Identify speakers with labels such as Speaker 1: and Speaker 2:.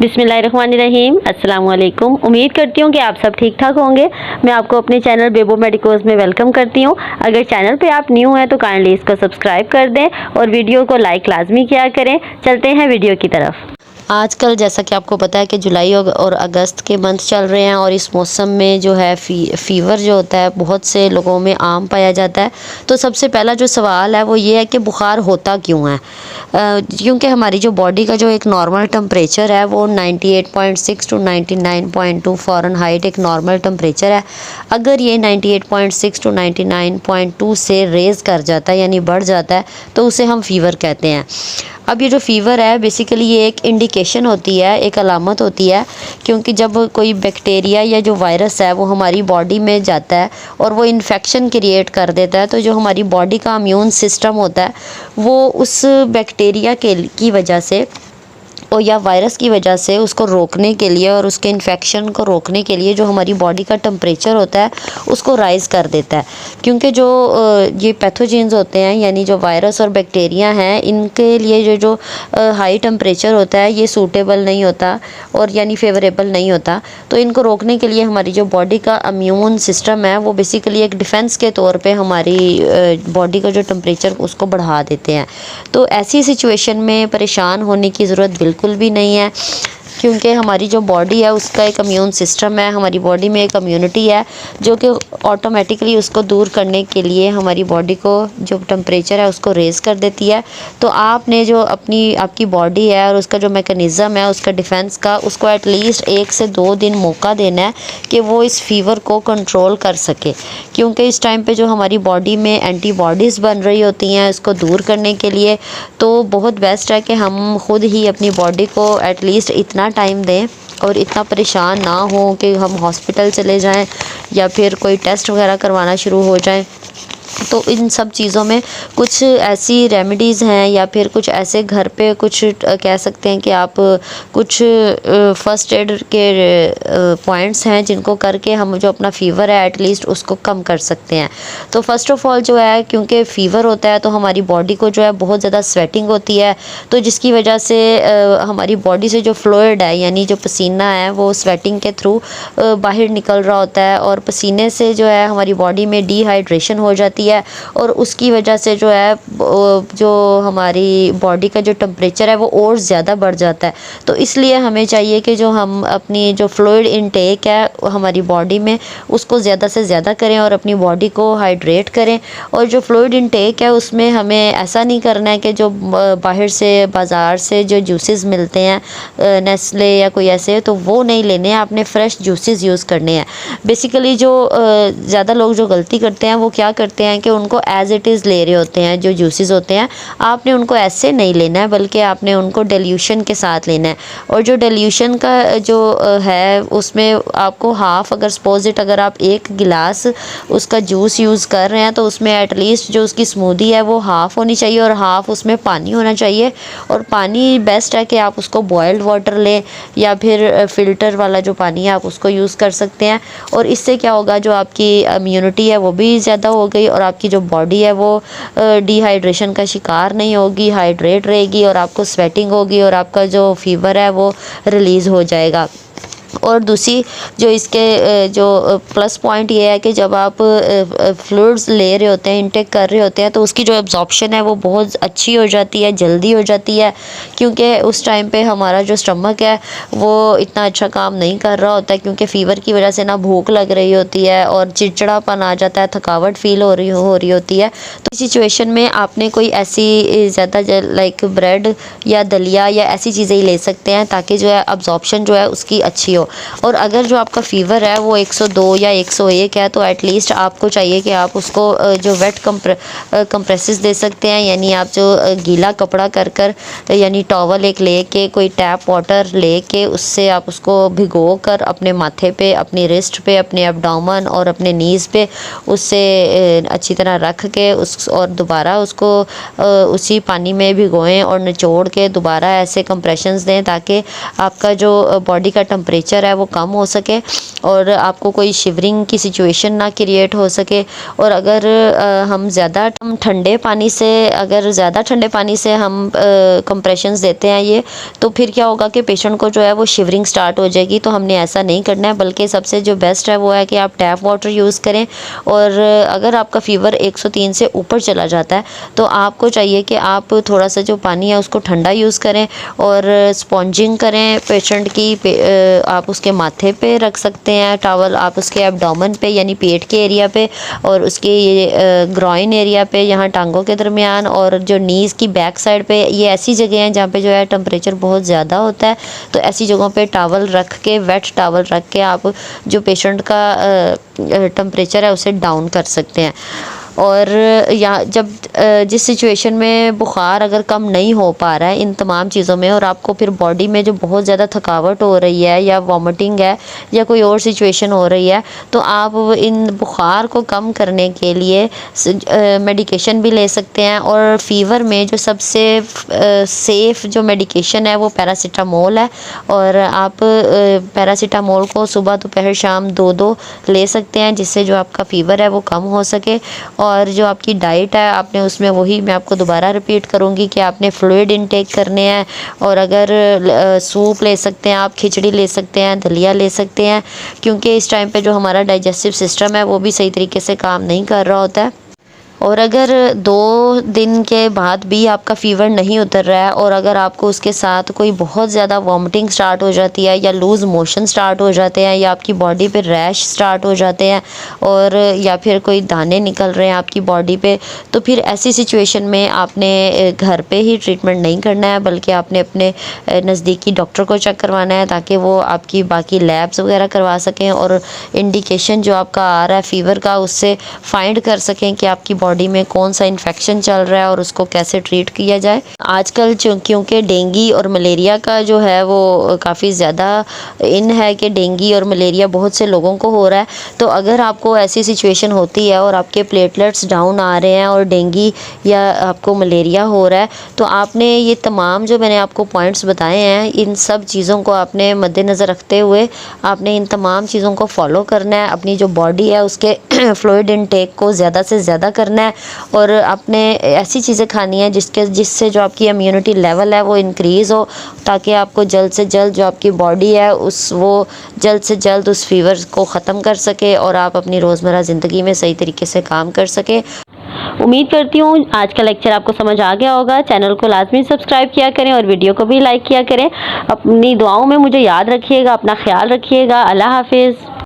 Speaker 1: बिस्मिल्लाहिर्रहमानिर्रहीम। अस्सलाम वालेकुम। उम्मीद करती हूँ कि आप सब ठीक ठाक होंगे। मैं आपको अपने चैनल बेबो मेडिकोज में वेलकम करती हूँ। अगर चैनल पे आप न्यू हैं तो काइंडली इसको सब्सक्राइब कर दें और वीडियो को लाइक लाजमी किया करें। चलते हैं वीडियो की तरफ। आजकल जैसा कि आपको पता है कि जुलाई और अगस्त के मंथ चल रहे हैं और इस मौसम में जो है फ़ीवर जो होता है बहुत से लोगों में आम पाया जाता है। तो सबसे पहला जो सवाल है वो ये है कि बुखार होता क्यों है। क्योंकि हमारी जो बॉडी का जो एक नॉर्मल टेम्परेचर है वो 98.6 टू 99.2 फ़ारेनहाइट एक नॉर्मल टेम्परेचर है। अगर ये 98.6 टू 99.2 से रेज़ कर जाता है यानी बढ़ जाता है तो उसे हम फ़ीवर कहते हैं। अब ये जो फ़ीवर है बेसिकली ये एक इंडिकेशन होती है, एक अलामत होती है, क्योंकि जब कोई बैक्टीरिया या जो वायरस है वो हमारी बॉडी में जाता है और वो इन्फेक्शन क्रिएट कर देता है तो जो हमारी बॉडी का इम्यून सिस्टम होता है वो उस बैक्टीरिया की वजह से और या वायरस की वजह से उसको रोकने के लिए और उसके इन्फेक्शन को रोकने के लिए जो हमारी बॉडी का टेम्परेचर होता है उसको राइज़ कर देता है। क्योंकि जो ये पैथोजेंस होते हैं यानी जो वायरस और बैक्टीरिया हैं इनके लिए जो हाई टेम्परेचर होता है ये सूटेबल नहीं होता और यानी फेवरेबल नहीं होता। तो इनको रोकने के लिए हमारी जो बॉडी का इम्यून सिस्टम है वो बेसिकली एक डिफेंस के तौर पे हमारी बॉडी का जो टेम्परेचर उसको बढ़ा देते हैं। तो ऐसी सिचुएशन में परेशान होने की ज़रूरत बिल्कुल भी नहीं है, क्योंकि हमारी जो बॉडी है उसका एक इम्यून सिस्टम है, हमारी बॉडी में एक इम्यूनिटी है जो कि ऑटोमेटिकली उसको दूर करने के लिए हमारी बॉडी को जो टेम्परेचर है उसको रेज़ कर देती है। तो आपने जो आपकी बॉडी है और उसका जो मैकेनिज़्म है उसका डिफेंस का उसको एटलीस्ट 1 से 2 दिन मौका देना है कि वो इस फ़ीवर को कंट्रोल कर सके। क्योंकि इस टाइम पे जो हमारी बॉडी में एंटीबॉडीज़ बन रही होती हैं इसको दूर करने के लिए, तो बहुत बेस्ट है कि हम खुद ही अपनी बॉडी को एटलीस्ट इतना टाइम दें और इतना परेशान ना हो कि हम हॉस्पिटल चले जाएं या फिर कोई टेस्ट वगैरह करवाना शुरू हो जाए। तो इन सब चीज़ों में कुछ ऐसी रेमेडीज़ हैं या फिर कुछ ऐसे घर पे कुछ कह सकते हैं कि आप कुछ फ़र्स्ट एड के पॉइंट्स हैं जिनको करके हम जो अपना फ़ीवर है एटलीस्ट उसको कम कर सकते हैं। तो फ़र्स्ट ऑफ़ ऑल जो है, क्योंकि फ़ीवर होता है तो हमारी बॉडी को जो है बहुत ज़्यादा स्वेटिंग होती है, तो जिसकी वजह से हमारी बॉडी से जो फ्लूइड है यानी जो पसीना है वो स्वेटिंग के थ्रू बाहर निकल रहा होता है और पसीने से जो है हमारी बॉडी में डिहाइड्रेशन हो जाती है और उसकी वजह से जो है जो हमारी बॉडी का जो टेम्परेचर है वो और ज़्यादा बढ़ जाता है। तो इसलिए हमें चाहिए कि जो हम अपनी जो फ्लूइड इनटेक है हमारी बॉडी में उसको ज़्यादा से ज़्यादा करें और अपनी बॉडी को हाइड्रेट करें। और जो फ्लूइड इनटेक है उसमें हमें ऐसा नहीं करना है कि जो बाहर से बाज़ार से जो जूसेस मिलते हैं नेस्ले या कोई ऐसे, तो वो नहीं लेने हैं, आपने फ़्रेश जूसेस यूज़ करने हैं। बेसिकली जो ज़्यादा लोग जो गलती करते हैं वो क्या करते हैं कि उनको एज़ इट इज़ ले रहे होते हैं जो जूसेस होते हैं। आपने उनको ऐसे नहीं लेना है बल्कि आपने उनको डिल्यूशन के साथ लेना है। और जो डिल्यूशन का जो है उसमें आपको हाफ़, अगर सपोज इट अगर आप 1 गिलास उसका जूस यूज़ कर रहे हैं तो उसमें एटलीस्ट जो उसकी स्मूदी है वो हाफ़ होनी चाहिए और हाफ़ उसमें पानी होना चाहिए। और पानी बेस्ट है कि आप उसको बॉयल्ड वाटर लें या फिर फ़िल्टर वाला जो पानी है आप उसको यूज़ कर सकते हैं। और इससे क्या होगा, जो आपकी इम्यूनिटी है वो भी ज़्यादा हो गई और आपकी जो बॉडी है वो डिहाइड्रेशन का शिकार नहीं होगी, हाइड्रेट रहेगी और आपको स्वेटिंग होगी और आपका जो फ़ीवर है वो रिलीज़ हो जाएगा। और दूसरी जो इसके जो प्लस पॉइंट ये है कि जब आप फ्लूइड्स ले रहे होते हैं, इनटेक कर रहे होते हैं, तो उसकी जो एब्जॉर्प्शन है वो बहुत अच्छी हो जाती है, जल्दी हो जाती है। क्योंकि उस टाइम पे हमारा जो स्टमक है वो इतना अच्छा काम नहीं कर रहा होता है, क्योंकि फ़ीवर की वजह से ना भूख लग रही होती है और चिड़चिड़ापन आ जाता है, थकावट फील हो रही होती है। तो इस सिचुएशन में आपने कोई ऐसी ज़्यादा लाइक ब्रेड या दलिया या ऐसी चीज़ें ही ले सकते हैं ताकि जो है एब्जॉर्प्शन जो है उसकी अच्छी हो। और अगर जो आपका फ़ीवर है वो 102 या 101 है तो एटलीस्ट आपको चाहिए कि आप उसको जो वेट कंप्रेसेस दे सकते हैं, यानी आप जो गीला कपड़ा कर यानी टॉवल एक लेके कोई टैप वाटर लेके उससे आप उसको भिगो कर अपने माथे पे, अपनी रिस्ट पे, अपने एब्डोमेन और अपने नीज़ पे उससे अच्छी तरह रख के और दोबारा उसको उसी पानी में भिगोएं और निचोड़ के दोबारा ऐसे कंप्रेशंस दें ताकि आपका जो बॉडी का टेम्परेचर
Speaker 2: टेम्परेचर है वो कम हो सके और आपको कोई शिवरिंग की सिचुएशन ना क्रिएट हो सके। और अगर हम ज़्यादा ठंडे पानी से हम कंप्रेशंस देते हैं ये, तो फिर क्या होगा कि पेशेंट को जो है वो शिवरिंग स्टार्ट हो जाएगी। तो हमने ऐसा नहीं करना है, बल्कि सबसे जो बेस्ट है वो है कि आप टैप वाटर यूज़ करें। और अगर आपका फ़ीवर 103 से ऊपर चला जाता है तो आपको चाहिए कि आप थोड़ा सा जो पानी है उसको ठंडा यूज़ करें और स्पॉन्जिंग करें पेशेंट की। आप उसके माथे पे रख सकते हैं टॉवल, आप उसके एब्डोमेन पे यानी पेट के एरिया पे और उसके ये ग्रॉइन एरिया पे, यहाँ टांगों के दरमियान और जो नीज़ की बैक साइड पे, ये ऐसी जगह हैं जहाँ पे जो है टेम्परेचर बहुत ज़्यादा होता है। तो ऐसी जगहों पे टॉवल रख के, वेट टॉवल रख के आप जो पेशेंट का टेम्परेचर है उसे डाउन कर सकते हैं। और या जब जिस सिचुएशन में बुखार अगर कम नहीं हो पा रहा है इन तमाम चीज़ों में, और आपको फिर बॉडी में जो बहुत ज़्यादा थकावट हो रही है या वॉमिटिंग है या कोई और सिचुएशन हो रही है, तो आप इन बुखार को कम करने के लिए मेडिकेशन भी ले सकते हैं। और फ़ीवर में जो सबसे सेफ़ जो मेडिकेशन है वो पैरासीटामोल है। और आप पैरासीटामोल को सुबह दोपहर शाम 2-2 ले सकते हैं, जिससे जो आपका फ़ीवर है वो कम हो सके। और जो आपकी डाइट है आपने उसमें, वही मैं आपको दोबारा रिपीट करूँगी कि आपने फ्लूइड इनटेक करने हैं। और अगर सूप ले सकते हैं, आप खिचड़ी ले सकते हैं, दलिया ले सकते हैं, क्योंकि इस टाइम पे जो हमारा डाइजेस्टिव सिस्टम है वो भी सही तरीके से काम नहीं कर रहा होता है। और अगर 2 दिन के बाद भी आपका फ़ीवर नहीं उतर रहा है और अगर आपको उसके साथ कोई बहुत ज़्यादा वॉमिटिंग स्टार्ट हो जाती है या लूज़ मोशन स्टार्ट हो जाते हैं या आपकी बॉडी पे रैश स्टार्ट हो जाते हैं और या फिर कोई दाने निकल रहे हैं आपकी बॉडी पे, तो फिर ऐसी सिचुएशन में आपने घर पे ही ट्रीटमेंट नहीं करना है, बल्कि आपने अपने नज़दीकी डॉक्टर को चेक करवाना है ताकि वो आपकी बाकी लैब्स वगैरह करवा सकें और इंडिकेशन जो आपका आ रहा है फ़ीवर का उससे फाइंड कर सकें कि आपकी बॉडी में कौन सा इन्फेक्शन चल रहा है और उसको कैसे ट्रीट किया जाए। आजकल क्योंकि डेंगू और मलेरिया का जो है वो काफ़ी ज़्यादा इन है कि डेंगू और मलेरिया बहुत से लोगों को हो रहा है, तो अगर आपको ऐसी सिचुएशन होती है और आपके प्लेटलेट्स डाउन आ रहे हैं और डेंगू या आपको मलेरिया हो रहा है, तो आपने ये तमाम जो मैंने आपको पॉइंट्स बताए हैं इन सब चीज़ों को आपने मद्देनज़र रखते हुए आपने इन तमाम चीज़ों को फॉलो करना है। अपनी जो बॉडी है उसके फ्लूइड इनटेक को ज़्यादा से ज़्यादा करना है और आपने ऐसी चीज़ें खानी है जिससे जो आपकी इम्यूनिटी लेवल है वो इंक्रीज़ हो, ताकि आपको जल्द से जल्द जो आपकी बॉडी है वो जल्द से जल्द उस फीवर को ख़त्म कर सके और आप अपनी रोज़मर्रा ज़िंदगी में सही तरीके से काम कर सके।
Speaker 1: उम्मीद करती हूँ आज का लेक्चर आपको समझ आ गया होगा। चैनल को लाजमी सब्सक्राइब किया करें और वीडियो को भी लाइक किया करें। अपनी दुआओं में मुझे याद रखिएगा। अपना ख्याल रखिएगा। अल्लाह हाफिज़।